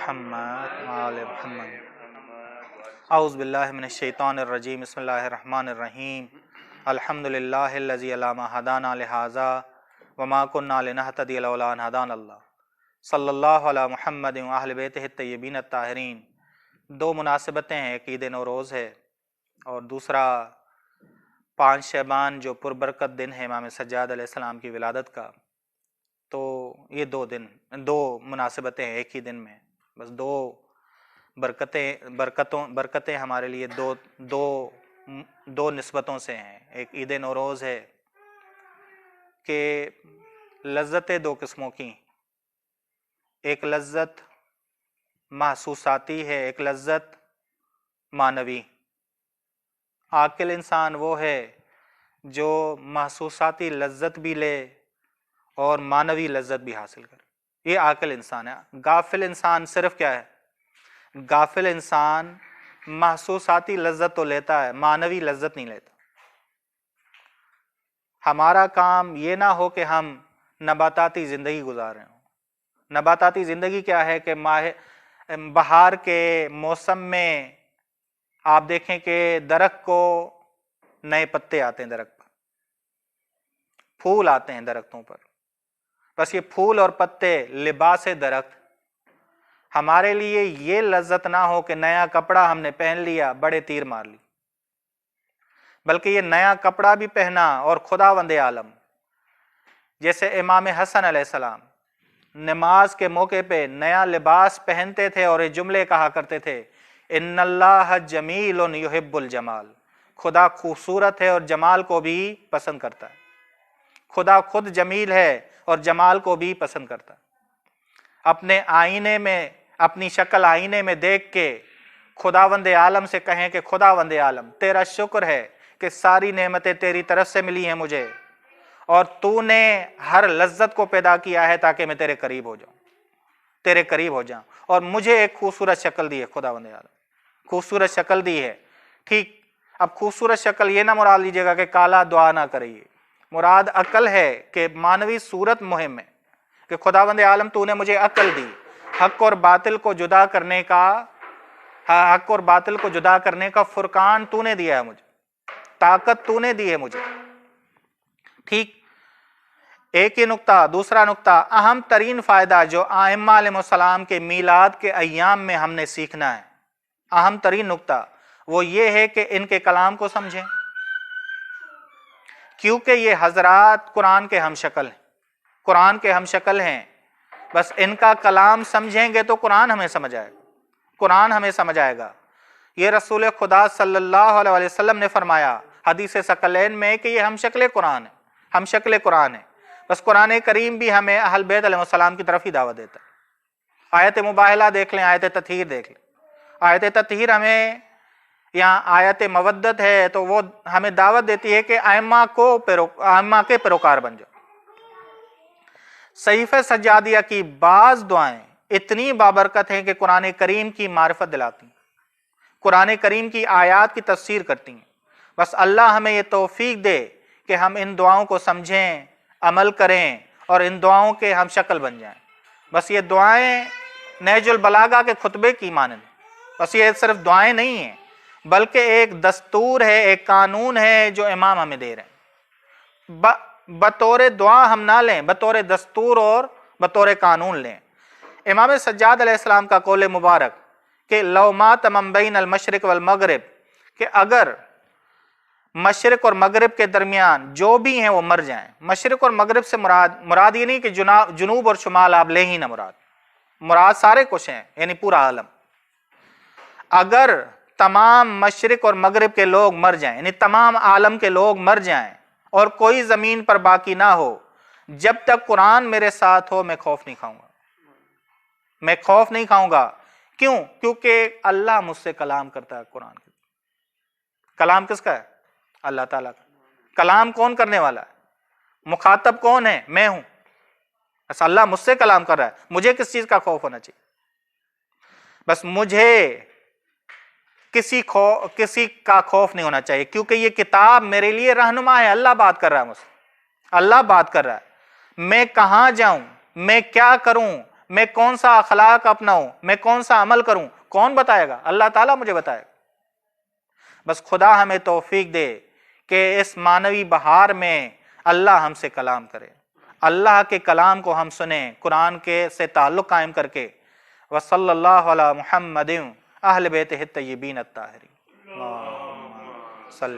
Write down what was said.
मुहम्मद व आले मुहम्मद। औज़ु बिल्लाहि मिनश शैतानिर रजीम। बिस्मिल्लाहिर रहमानिर रहीम। अल्हम्दुलिल्लाहिल्लज़ी अला मा हदाना लिहाज़ा व मा कुन्ना लिनहतदिया लौला अन हदानल्लाह। सल्लल्लाहु अला मुहम्मद व अहले बैतिहि तय्यबीन अत्ताहिरीन। दो मुनासिबतें हैं, एक ईद नौरोज़ है और दूसरा 5 शअबान जो पुरबरकत दिन है इमाम सज्जाद अलैहिस्सलाम की विलादत का। तो ये दो मुनासिबतें हैं एक ही दिन में, बस दो बरकतें हमारे लिए दो निस्बतों से हैं। एक ईद नौरोज़ है कि लज्जतें दो किस्मों की, एक लज्जत महसूसाती है, एक लज्जत मानवी। आकिल इंसान वो है जो महसूसाती लज्जत भी ले और मानवी लज्जत भी हासिल करे, ये आकिल इंसान है। गाफिल इंसान सिर्फ क्या है, गाफिल इंसान महसूसाती लज्जत तो लेता है, मानवी लज्जत नहीं लेता। हमारा काम ये ना हो कि हम नबाताती ज़िंदगी गुजार रहे हों। नबाताती ज़िंदगी क्या है कि बहार के मौसम में आप देखें कि दरख्त को नए पत्ते आते हैं, दरख्त पर फूल आते हैं दरख्तों पर, बस ये फूल और पत्ते लिबास दरख्त। हमारे लिए ये लज्जत ना हो कि नया कपड़ा हमने पहन लिया, बड़े तीर मार ली, बल्कि ये नया कपड़ा भी पहना और खुदावंदे आलम, जैसे इमाम हसन अलैहिस्सलाम नमाज के मौके पे नया लिबास पहनते थे और ये जुमले कहा करते थे, इन्नल्लाह जमीलुन युहिब्बुल जमाल। खुदा खूबसूरत है और जमाल को भी पसंद करता है। खुदा खुद जमील है और जमाल को भी पसंद करता है। अपने आईने में, अपनी शक्ल आईने में देख के खुदावंदे आलम से कहें कि खुदावंदे आलम, तेरा शुक्र है कि सारी नेमतें तेरी तरफ से मिली हैं मुझे, और तूने हर लज्जत को पैदा किया है ताकि मैं तेरे करीब हो जाऊं, तेरे करीब हो जाऊं, और मुझे एक खूबसूरत शक्ल दी है। खुदावंदे आलम खूबसूरत शक्ल दी है, ठीक। अब खूबसूरत शक्ल ये ना मुराद लीजिएगा कि काला दुआ ना करिए, मुराद अकल है कि मानवी सूरत मुहिम है कि खुदावंदे आलम तूने मुझे अकल दी, हक और बातिल को जुदा करने का, हक और बातिल को जुदा करने का फुरकान तूने दिया है मुझे, ताकत तूने दी है मुझे, ठीक। एक ही नुक्ता। दूसरा नुक्ता, अहम तरीन फायदा जो आइम्मा अलैहिस्सलाम के मीलाद के अय्याम में हमने सीखना है, अहम तरीन नुक्ता वो ये है कि इनके कलाम को समझें, क्योंकि ये हजरात कुरान के हम शक्ल हैं, कुरान के हम शक्ल हैं। बस इनका कलाम समझेंगे तो कुरान हमें समझ आएगा, कुरान हमें समझ आएगा। ये रसूल खुदा सल्लल्लाहु अलैहि वसल्लम ने फरमाया हदीस सकलैन में कि ये हम शक्ल कुरान है, हम शक्ल कुरान है। बस कुरान करीम भी हमें अहल बैत अलैहिस्सलाम की तरफ ही दावत देता है। आयत मुबाहला देख लें, आयत ततहीर देख लें। आयत ततहीर हमें, यहाँ आयत मवद्दत है तो वो हमें दावत देती है कि आइम्मा के पैरोकार बन जाओ। सहीफ़े सज्जादिया की बाज़ दुआएं इतनी बाबरकत हैं कि कुरान करीम की मारिफत दिलाती हैं, कुरान करीम की आयात की तफसीर करती हैं। बस अल्लाह हमें ये तौफीक दे कि हम इन दुआओं को समझें, अमल करें और इन दुआओं के हम शक्ल बन जाएं। बस ये दुआएं नहजुल बलागा के खुतबे की मानन, बस ये सिर्फ दुआएं नहीं हैं बल्कि एक दस्तूर है, एक कानून है जो इमाम हमें दे रहे हैं। बतौर दुआ हम ना लें, बतौर दस्तूर और बतौर कानून लें। इमाम सज्जाद अलैहिस्सलाम का कौल मुबारक कि लौ मात मन बैन अल मशरिक वल मगरिब, कि अगर मशरिक और मगरिब के दरमियान जो भी हैं वो मर जाएं। मशरिक और मगरिब से मुराद ये नहीं कि जुनूब और शुमाल आप ले ही ना, मुराद सारे कुछ हैं, यानी पूरा आलम। अगर तमाम मशरिक और मगरिब के लोग मर जाएं, यानी तमाम आलम के लोग मर जाएं और कोई जमीन पर बाकी ना हो, जब तक कुरान मेरे साथ हो मैं खौफ नहीं खाऊंगा, मैं खौफ नहीं खाऊंगा। क्यों? क्योंकि अल्लाह मुझसे कलाम करता है। कुरान कलाम किसका है? अल्लाह ताला का। कलाम कौन करने वाला है? मुखातब कौन है? मैं हूं। बस अल्लाह मुझसे कलाम कर रहा है, मुझे किस चीज का खौफ होना चाहिए? बस मुझे किसी का खौफ नहीं होना चाहिए, क्योंकि ये किताब मेरे लिए रहनुमा है। अल्लाह बात कर रहा है मुझसे, अल्लाह बात कर रहा है। मैं कहां जाऊं, मैं क्या करूं, میں کون سا اخلاق اپناؤں، میں کون سا عمل کروں، کون بتائے گا؟ اللہ تعالیٰ مجھے بتائے گا۔ بس خدا ہمیں توفیق دے کہ اس معنوی بہار میں اللہ ہم سے کلام کرے، اللہ کے کلام کو ہم سنیں، قرآن کے سے تعلق قائم کر کے۔ وصلی اللہ علی محمد اہل بیتہ الطیبین الطاہرین۔